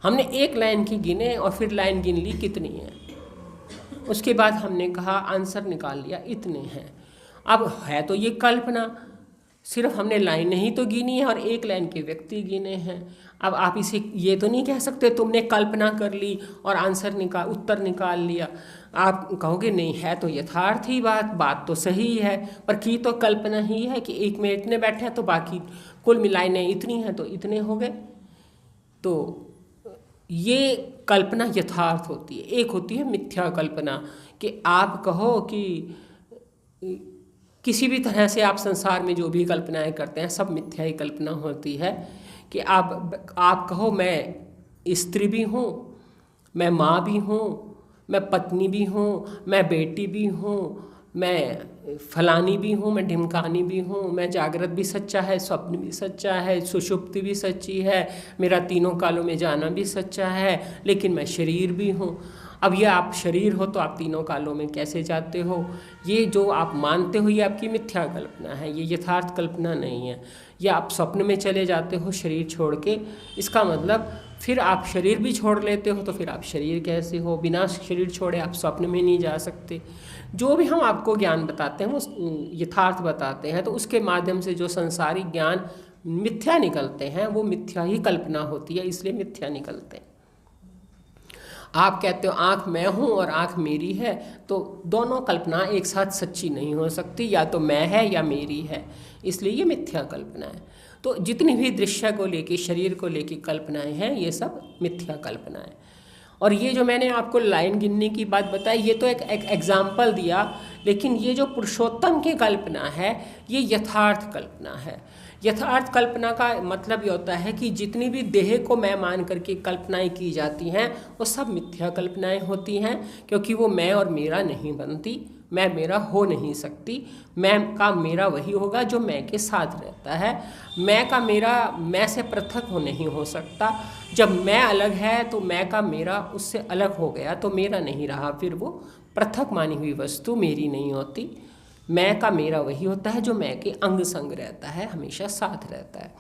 Speaker 1: हमने एक लाइन की गिने और फिर लाइन गिन ली कितनी है, उसके बाद हमने कहा आंसर निकाल लिया इतने हैं। अब है तो ये कल्पना, सिर्फ हमने लाइन ही तो गिनी है और एक लाइन के व्यक्ति गिने हैं। अब आप इसे ये तो नहीं कह सकते तुमने कल्पना कर ली और उत्तर निकाल लिया। आप कहोगे नहीं, है तो यथार्थ ही बात तो सही है, पर की तो कल्पना ही है कि एक में इतने बैठे हैं तो बाकी कुल मिलाइने इतनी हैं तो इतने हो गए। तो ये कल्पना यथार्थ होती है। एक होती है मिथ्या कल्पना, कि आप कहो कि किसी भी तरह से आप संसार में जो भी कल्पनाएं करते हैं सब मिथ्या ही कल्पना होती है। कि आप कहो मैं स्त्री भी हूँ, मैं माँ भी हूँ, मैं पत्नी भी हूँ, मैं बेटी भी हूँ, मैं फलानी भी हूँ, मैं ढिमकानी भी हूँ, मैं जागृत भी सच्चा है, स्वप्न भी सच्चा है, सुषुप्ति भी सच्ची है, मेरा तीनों कालों में जाना भी सच्चा है, लेकिन मैं शरीर भी हूँ। अब ये आप शरीर हो तो आप तीनों कालों में कैसे जाते हो? ये जो आप मानते हो ये आपकी मिथ्या कल्पना है, ये यथार्थ कल्पना नहीं है। या आप स्वप्न में चले जाते हो शरीर छोड़ के, इसका मतलब फिर आप शरीर भी छोड़ लेते हो, तो फिर आप शरीर कैसे हो? बिना शरीर छोड़े आप स्वप्न में नहीं जा सकते। जो भी हम आपको ज्ञान बताते हैं वो यथार्थ बताते हैं, तो उसके माध्यम से जो संसारिक ज्ञान मिथ्या निकलते हैं वो मिथ्या ही कल्पना होती है, इसलिए मिथ्या निकलते हैं। आप कहते हो आँख मैं हूँ और आँख मेरी है, तो दोनों कल्पना एक साथ सच्ची नहीं हो सकती, या तो मैं है या मेरी है, इसलिए ये मिथ्या कल्पना है। तो जितनी भी दृश्य को लेके, शरीर को लेके कल्पनाएं हैं, ये सब मिथ्या कल्पना है। और ये जो मैंने आपको लाइन गिनने की बात बताई, ये तो एक एग्जाम्पल दिया, लेकिन ये जो पुरुषोत्तम की कल्पना है ये यथार्थ कल्पना है। यथार्थ कल्पना का मतलब ये होता है कि जितनी भी देह को मैं मान करके कल्पनाएं की जाती हैं वो सब मिथ्या कल्पनाएं होती हैं, क्योंकि वो मैं और मेरा नहीं बनती, मैं मेरा हो नहीं सकती। मैं का मेरा वही होगा जो मैं के साथ रहता है। मैं का मेरा मैं से पृथक हो नहीं हो सकता। जब मैं अलग है तो मैं का मेरा उससे अलग हो गया तो मेरा नहीं रहा, फिर वो पृथक मानी हुई वस्तु मेरी नहीं होती। मैं का मेरा वही होता है जो मैं के अंग संग रहता है, हमेशा साथ रहता है,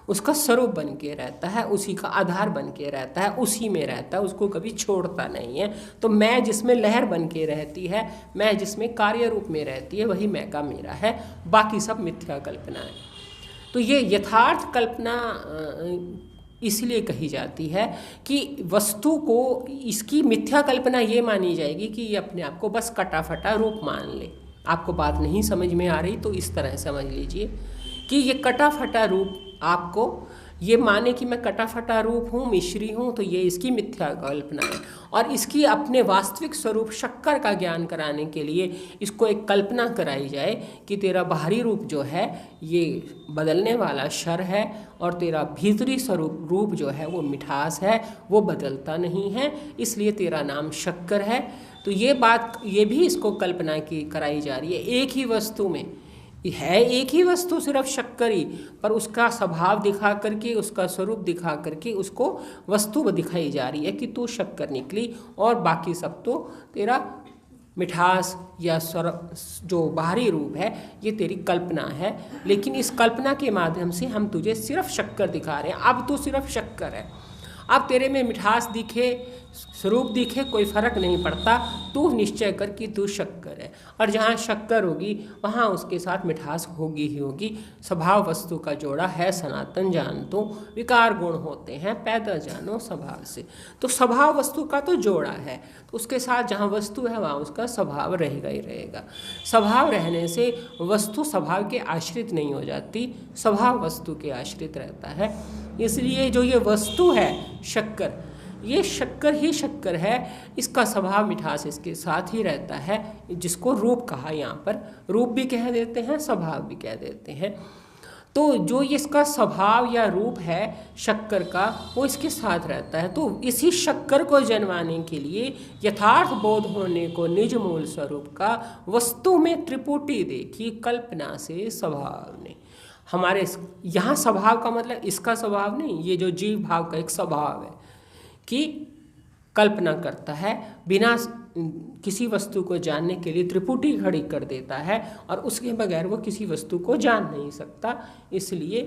Speaker 1: उसका स्वरूप बन के रहता है, उसी का आधार बन के रहता है, उसी में रहता है, उसको कभी छोड़ता नहीं है। तो मैं जिसमें लहर बन के रहती है, मैं जिसमें कार्य रूप में रहती है, वही मैं का मेरा है। बाकी सब मिथ्या कल्पना है। तो ये यथार्थ कल्पना इसलिए कही जाती है कि वस्तु को इसकी मिथ्या कल्पना ये मानी जाएगी कि ये अपने आप को बस कटा फटा रूप मान ले। आपको बात नहीं समझ में आ रही तो इस तरह समझ लीजिए कि ये कटा फटा रूप आपको ये माने कि मैं कटा फटा रूप हूँ, मिश्री हूँ, तो ये इसकी मिथ्या कल्पना है। और इसकी अपने वास्तविक स्वरूप शक्कर का ज्ञान कराने के लिए इसको एक कल्पना कराई जाए कि तेरा बाहरी रूप जो है ये बदलने वाला क्षर है और तेरा भीतरी स्वरूप रूप जो है वो मिठास है, वो बदलता नहीं है, इसलिए तेरा नाम शक्कर है। तो ये बात ये भी इसको कल्पना की कराई जा रही है। एक ही वस्तु में है, एक ही वस्तु सिर्फ शक्कर ही, पर उसका स्वभाव दिखा करके, उसका स्वरूप दिखा करके उसको वस्तु दिखाई जा रही है कि तू शक्कर निकली और बाकी सब तो तेरा मिठास या जो बाहरी रूप है ये तेरी कल्पना है। लेकिन इस कल्पना के माध्यम से हम तुझे सिर्फ शक्कर दिखा रहे हैं। अब तू सिर्फ शक्कर है, अब तेरे में मिठास दिखे, स्वरूप दिखे, कोई फर्क नहीं पड़ता। तू निश्चय कर कि तू शक्कर है, और जहाँ शक्कर होगी वहाँ उसके साथ मिठास होगी ही होगी। स्वभाव वस्तु का जोड़ा है सनातन जान तो, विकार गुण होते हैं पैदा जानो स्वभाव से। तो स्वभाव वस्तु का तो जोड़ा है, तो उसके साथ जहाँ वस्तु है वहाँ उसका स्वभाव रहेगा ही रहेगा। स्वभाव रहने से वस्तु स्वभाव के आश्रित नहीं हो जाती, स्वभाव वस्तु के आश्रित रहता है। इसलिए जो ये वस्तु है शक्कर, ये शक्कर ही शक्कर है, इसका स्वभाव मिठास इसके साथ ही रहता है, जिसको रूप कहा। यहाँ पर रूप भी कह देते हैं, स्वभाव भी कह देते हैं। तो जो इसका स्वभाव या रूप है शक्कर का, वो इसके साथ रहता है। तो इसी शक्कर को जन्माने के लिए यथार्थ बोध होने को निज मूल स्वरूप का वस्तु में त्रिपुटी देखी कल्पना से स्वभाव ने। हमारे यहाँ स्वभाव का मतलब इसका स्वभाव नहीं, ये जो जीव भाव का एक स्वभाव है कि कल्पना करता है, बिना किसी वस्तु को जानने के लिए त्रिपुटी खड़ी कर देता है, और उसके बगैर वो किसी वस्तु को जान नहीं सकता। इसलिए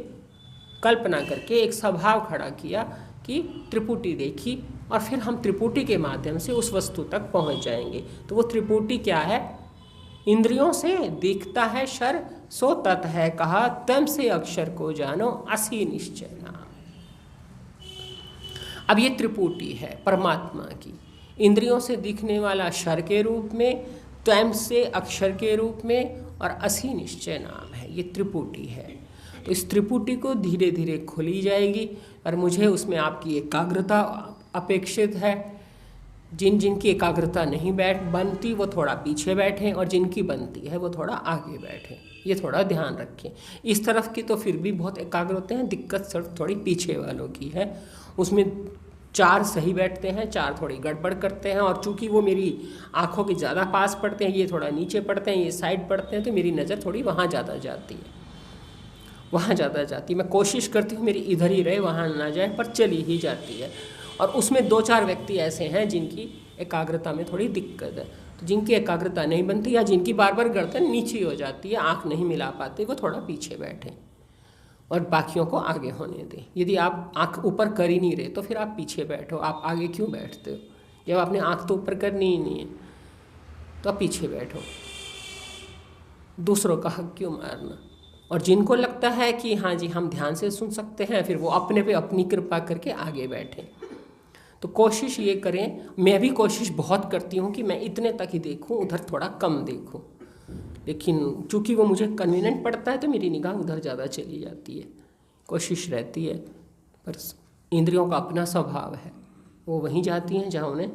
Speaker 1: कल्पना करके एक स्वभाव खड़ा किया कि त्रिपुटी देखी, और फिर हम त्रिपुटी के माध्यम से उस वस्तु तक पहुंच जाएंगे। तो वो त्रिपुटी क्या है? इंद्रियों से दिखता है शर, सो तत् है कहा, तम से अक्षर को जानो असी निश्चय नाम। अब ये त्रिपुटी है परमात्मा की, इंद्रियों से दिखने वाला शर के रूप में, त्वम से अक्षर के रूप में, और असी निश्चय नाम है। ये त्रिपुटी है। तो इस त्रिपुटी को धीरे धीरे खोली जाएगी, और मुझे उसमें आपकी एकाग्रता अपेक्षित है। जिनकी एकाग्रता नहीं बनती वो थोड़ा पीछे बैठें, और जिनकी बनती है वो थोड़ा आगे बैठें। ये थोड़ा ध्यान रखें। इस तरफ की तो फिर भी बहुत एकाग्र होते हैं, दिक्कत सिर्फ थोड़ी पीछे वालों की है। उसमें 4 सही बैठते हैं, 4 थोड़ी गड़बड़ करते हैं, और चूंकि वो मेरी आँखों के ज़्यादा पास पड़ते हैं, ये थोड़ा नीचे पड़ते हैं, ये साइड पड़ते हैं, तो मेरी नज़र थोड़ी वहाँ ज़्यादा जाती है, वहाँ ज़्यादा जाती है। मैं कोशिश करती हूँ मेरी इधर ही रहे, वहाँ ना जाए, पर चली ही जाती है। और उसमें 2-4 व्यक्ति ऐसे हैं जिनकी एकाग्रता में थोड़ी दिक्कत है। तो जिनकी एकाग्रता नहीं बनती या जिनकी बार बार गर्दन नीचे हो जाती है, आँख नहीं मिला पाते, वो थोड़ा पीछे बैठें और बाकियों को आगे होने दें। यदि आप आँख ऊपर कर ही नहीं रहे तो फिर आप पीछे बैठो। आप आगे क्यों बैठते हो? जब आपने आँख तो ऊपर करनी ही नहीं है तो आप पीछे बैठो। दूसरों का हक क्यों मारना? और जिनको लगता है कि हाँ जी हम ध्यान से सुन सकते हैं, फिर वो अपने पे अपनी कृपा करके आगे बैठें। तो कोशिश ये करें, मैं भी कोशिश बहुत करती हूँ कि मैं इतने तक ही देखूँ, उधर थोड़ा कम देखूँ, लेकिन चूँकि वो मुझे कन्वीनियंट पड़ता है तो मेरी निगाह उधर ज़्यादा चली जाती है। कोशिश रहती है, पर इंद्रियों का अपना स्वभाव है, वो वहीं जाती हैं जहाँ उन्हें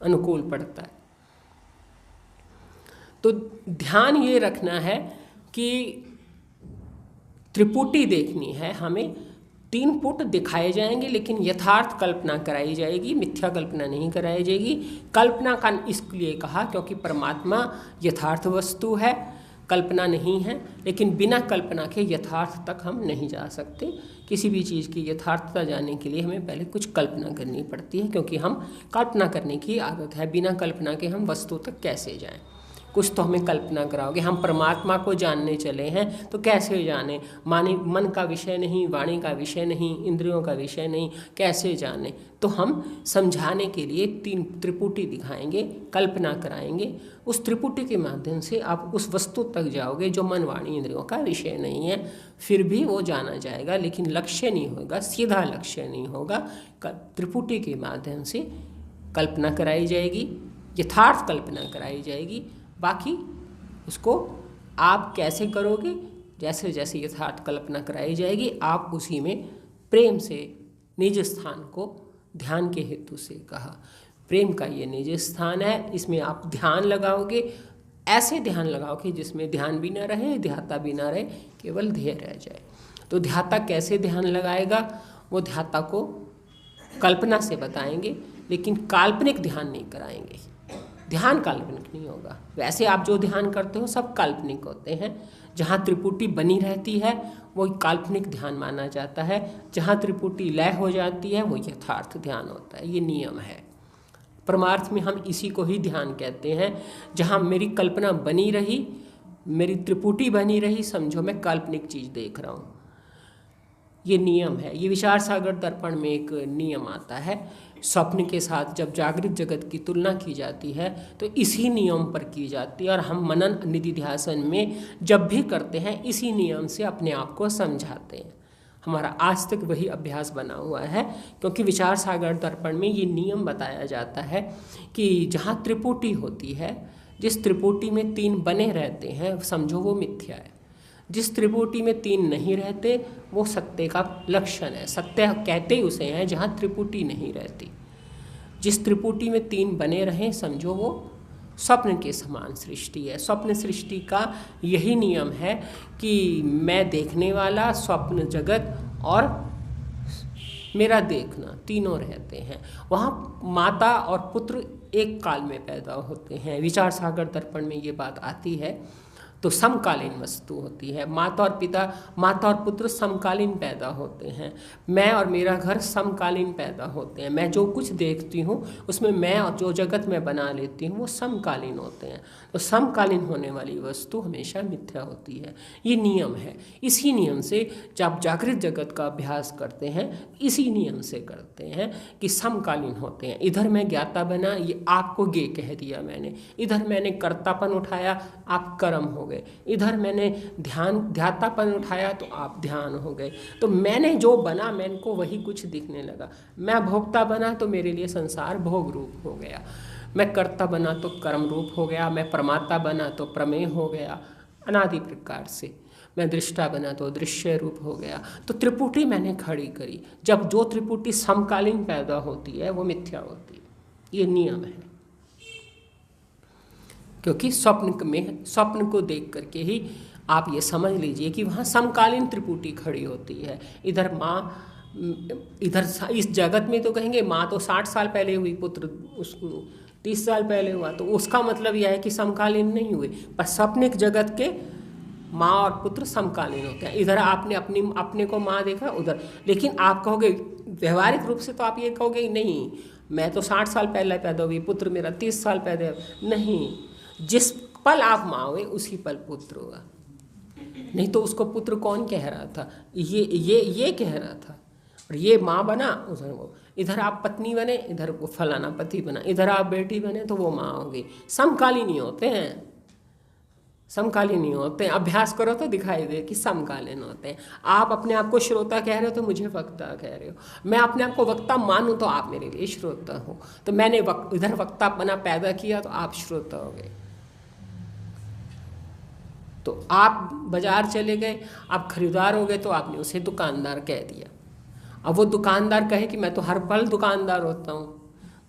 Speaker 1: अनुकूल पड़ता है। तो ध्यान ये रखना है कि त्रिपुटी देखनी है हमें। 3 पुट दिखाए जाएंगे, लेकिन यथार्थ कल्पना कराई जाएगी, मिथ्या कल्पना नहीं कराई जाएगी। कल्पना का इसलिए कहा क्योंकि परमात्मा यथार्थ वस्तु है, कल्पना नहीं है। लेकिन बिना कल्पना के यथार्थ तक हम नहीं जा सकते। किसी भी चीज़ की यथार्थता जानने के लिए हमें पहले कुछ कल्पना करनी पड़ती है, क्योंकि हम कल्पना करने की आदत है। बिना कल्पना के हम वस्तु तक कैसे जाएं? कुछ तो हमें कल्पना कराओगे। हम परमात्मा को जानने चले हैं तो कैसे जाने? मन का विषय नहीं, वाणी का विषय नहीं, इंद्रियों का विषय नहीं, कैसे जाने? तो हम समझाने के लिए 3 त्रिपुटी दिखाएंगे, कल्पना कराएंगे। उस त्रिपुटी के माध्यम से आप उस वस्तु तक जाओगे जो मन, वाणी, इंद्रियों का विषय नहीं है। फिर भी वो जाना जाएगा, लेकिन लक्ष्य नहीं होगा, सीधा लक्ष्य नहीं होगा। त्रिपुटी के माध्यम से कल्पना कराई जाएगी, यथार्थ कल्पना कराई जाएगी। बाकी उसको आप कैसे करोगे? जैसे जैसे यथार्थ कल्पना कराई जाएगी, आप उसी में प्रेम से निज स्थान को ध्यान के हेतु से कहा। प्रेम का ये निज स्थान है, इसमें आप ध्यान लगाओगे। ऐसे ध्यान लगाओगे जिसमें ध्यान भी ना रहे, ध्याता भी ना रहे, केवल ध्येय रह जाए। तो ध्याता कैसे ध्यान लगाएगा? वो ध्याता को कल्पना से बताएंगे, लेकिन काल्पनिक ध्यान नहीं कराएंगे। ध्यान काल्पनिक नहीं होगा। वैसे आप जो ध्यान करते हो सब काल्पनिक होते हैं। जहाँ त्रिपुटी बनी रहती है वो काल्पनिक ध्यान माना जाता है। जहाँ त्रिपुटी लय हो जाती है वो यथार्थ ध्यान होता है। ये नियम है। परमार्थ में हम इसी को ही ध्यान कहते हैं। जहाँ मेरी कल्पना बनी रही, मेरी त्रिपुटी बनी रही, समझो मैं काल्पनिक चीज़ देख रहा हूँ। ये नियम है। ये विचार सागर दर्पण में एक नियम आता है। स्वप्न के साथ जब जागृत जगत की तुलना की जाती है तो इसी नियम पर की जाती है, और हम मनन निधिध्यासन में जब भी करते हैं इसी नियम से अपने आप को समझाते हैं। हमारा आज तक वही अभ्यास बना हुआ है, क्योंकि विचार सागर दर्पण में ये नियम बताया जाता है कि जहाँ त्रिपुटी होती है, जिस त्रिपुटी में 3 बने रहते हैं, समझो वो मिथ्या है। जिस त्रिपुटी में 3 नहीं रहते वो सत्य का लक्षण है। सत्य कहते ही उसे हैं जहाँ त्रिपुटी नहीं रहती। जिस त्रिपुटी में 3 बने रहें, समझो वो स्वप्न के समान सृष्टि है। स्वप्न सृष्टि का यही नियम है कि मैं देखने वाला, स्वप्न जगत और मेरा देखना, तीनों रहते हैं। वहाँ माता और पुत्र एक काल में पैदा होते हैं। विचार सागर दर्पण में ये बात आती है। तो समकालीन वस्तु होती है। माता और पुत्र समकालीन पैदा होते हैं। मैं और मेरा घर समकालीन पैदा होते हैं। मैं जो कुछ देखती हूँ उसमें मैं और जो जगत में बना लेती हूँ वो समकालीन होते हैं। तो समकालीन होने वाली वस्तु हमेशा मिथ्या होती है। ये नियम है। इसी नियम से जब जागृत जगत का अभ्यास करते हैं, इसी नियम से करते हैं कि समकालीन होते हैं। इधर मैं ज्ञाता बना, ये आपको गे कह दिया मैंने। इधर मैंने कर्तापन उठाया, आप कर्म हो गए। इधर मैंने ध्यातापन उठाया तो आप ध्यान हो गए। तो मैंने जो बना, मैंने को वही कुछ दिखने लगा। मैं भोक्ता बना तो मेरे लिए संसार भोग रूप हो गया। मैं कर्ता बना तो कर्म रूप हो गया। मैं प्रमाता बना तो प्रमेय हो गया। अनादि प्रकार से मैं दृष्टा बना तो दृश्य रूप हो गया। तो त्रिपुटी मैंने खड़ी करी। जब जो त्रिपुटी समकालीन पैदा होती है वो मिथ्या होती है। ये नियम है। क्योंकि स्वप्न को देख करके ही आप ये समझ लीजिए कि वहाँ समकालीन त्रिपुटी खड़ी होती है। इधर माँ, इधर इस जगत में तो कहेंगे माँ तो 60 साल पहले हुई, पुत्र 30 साल पहले हुआ, तो उसका मतलब यह है कि समकालीन नहीं हुए। पर सपनिक जगत के माँ और पुत्र समकालीन होते हैं। इधर आपने अपने को माँ देखा, उधर, लेकिन आप कहोगे व्यवहारिक रूप से तो आप ये कहोगे नहीं, मैं तो 60 साल पहले पैदा हुई, पुत्र मेरा 30 साल पहले। नहीं, जिस पल आप माँ हुए उसी पल पुत्र हुआ। नहीं तो उसको पुत्र कौन कह रहा था? ये कह रहा था। और ये माँ बना, उधर वो, इधर आप पत्नी बने, इधर वो फलाना पति बना, इधर आप बेटी बने तो वो माँ हो गई। समकालीन ही होते हैं, समकालीन ही होते हैं। अभ्यास करो तो दिखाई दे कि समकालीन होते हैं। आप अपने आप को श्रोता कह रहे हो तो मुझे वक्ता कह रहे हो। मैं अपने आप को वक्ता मानूं तो आप मेरे लिए श्रोता हो। तो मैंने इधर वक्ता बना पैदा किया तो आप श्रोता हो गए। तो आप बाजार चले गए, आप खरीदार हो गए तो आपने उसे दुकानदार कह दिया। अब वो दुकानदार कहे कि मैं तो हर पल दुकानदार होता हूँ,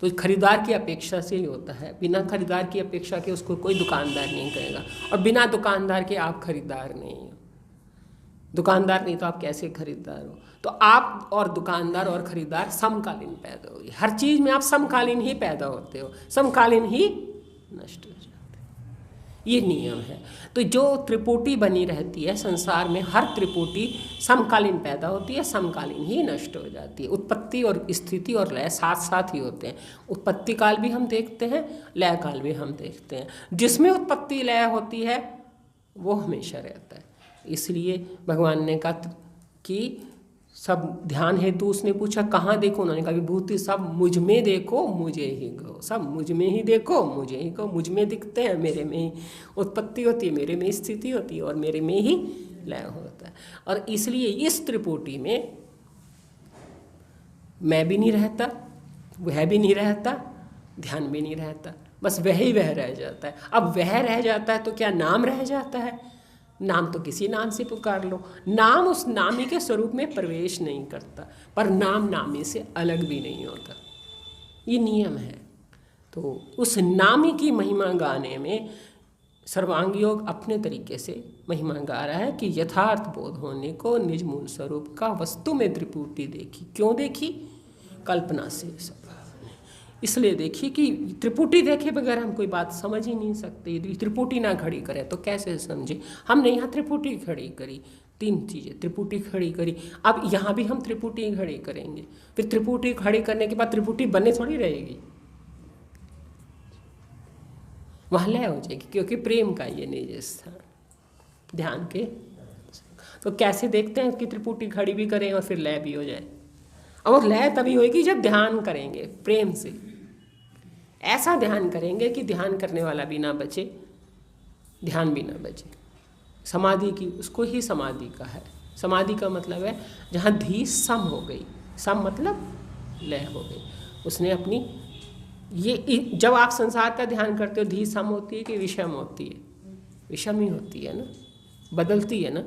Speaker 1: तो खरीदार की अपेक्षा से ही होता है। बिना खरीदार की अपेक्षा के उसको कोई दुकानदार नहीं कहेगा, और बिना दुकानदार के आप खरीदार नहीं हो। दुकानदार नहीं तो आप कैसे खरीदार हो? तो आप और दुकानदार और खरीदार समकालीन पैदा हुए। हर चीज़ में आप समकालीन ही पैदा होते हो, समकालीन ही नष्ट हो जाते हो। ये नियम है। तो जो त्रिपुटी बनी रहती है संसार में, हर त्रिपुटी समकालीन पैदा होती है, समकालीन ही नष्ट हो जाती है। उत्पत्ति और स्थिति और लय साथ साथ ही होते हैं। उत्पत्ति काल भी हम देखते हैं, लय काल भी हम देखते हैं। जिसमें उत्पत्ति लय होती है वो हमेशा रहता है। इसलिए भगवान ने कहा कि सब ध्यान हेतु उसने पूछा कहाँ देखो, उन्होंने कहा विभूति सब मुझ में देखो मुझे ही कहो, सब मुझ में ही देखो मुझे ही कहो। मुझ में दिखते हैं, मेरे में ही उत्पत्ति होती है, मेरे में स्थिति होती है और मेरे में ही लय होता है। और इसलिए इस त्रिपुटी में मैं भी नहीं रहता, वह भी नहीं रहता, ध्यान भी नहीं रहता, बस वह ही वह रह जाता है। अब वह रह जाता है तो क्या नाम रह जाता है? नाम तो किसी नाम से पुकार लो, नाम उस नामी के स्वरूप में प्रवेश नहीं करता, पर नाम नामी से अलग भी नहीं होता। ये नियम है। तो उस नामी की महिमा गाने में सर्वांग योग अपने तरीके से महिमा गा रहा है कि यथार्थ बोध होने को निज मूल स्वरूप का वस्तु में त्रिपुटी देखी। क्यों देखी? कल्पना से सब। इसलिए देखिए कि त्रिपुटी देखे बगैर हम कोई बात समझ ही नहीं सकते। यदि त्रिपुटी ना खड़ी करें तो कैसे समझे? हमने यहाँ त्रिपुटी खड़ी करी, तीन चीज़ें त्रिपुटी खड़ी करी, अब यहाँ भी हम त्रिपुटी खड़ी करेंगे। फिर त्रिपुटी खड़ी करने के बाद त्रिपुटी बने थोड़ी रहेगी, वहाँ लय हो जाएगी, क्योंकि प्रेम का ये निज स्थान ध्यान के। तो कैसे देखते हैं कि त्रिपुटी खड़ी भी करें और फिर लय भी हो जाए? और लय तभी होगी जब ध्यान करेंगे प्रेम से। ऐसा ध्यान करेंगे कि ध्यान करने वाला भी ना बचे, ध्यान भी ना बचे। समाधि की, उसको ही समाधि का है। समाधि का मतलब है जहाँ धी सम हो गई, सम मतलब लय हो गई। उसने अपनी ये, जब आप संसार का ध्यान करते हो धी सम होती है कि विषम होती है? विषम ही होती है ना, बदलती है ना,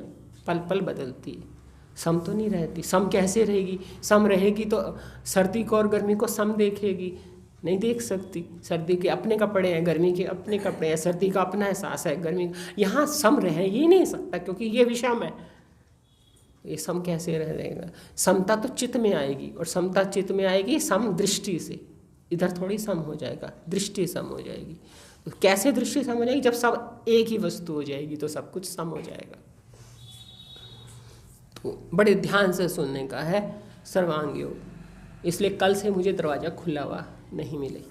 Speaker 1: पल पल बदलती है, सम तो नहीं रहती। सम कैसे रहेगी? सम रहेगी तो सर्दी को और गर्मी को सम देखेगी? नहीं देख सकती। सर्दी के अपने कपड़े हैं, गर्मी के अपने कपड़े हैं, सर्दी का अपना एहसास है, गर्मी यहाँ सम रह ही नहीं सकता, क्योंकि ये विषम है। ये सम कैसे रह जाएगा? समता तो चित्त में आएगी, और समता चित्त में आएगी सम दृष्टि से। इधर थोड़ी सम हो जाएगा, दृष्टि सम हो जाएगी। तो कैसे दृष्टि सम हो जाएगी? जब सब एक ही वस्तु हो जाएगी तो सब कुछ सम हो जाएगा। तो बड़े ध्यान से सुनने का है सर्वांग योग। इसलिए कल से मुझे दरवाज़ा खुला हुआ नहीं मिले।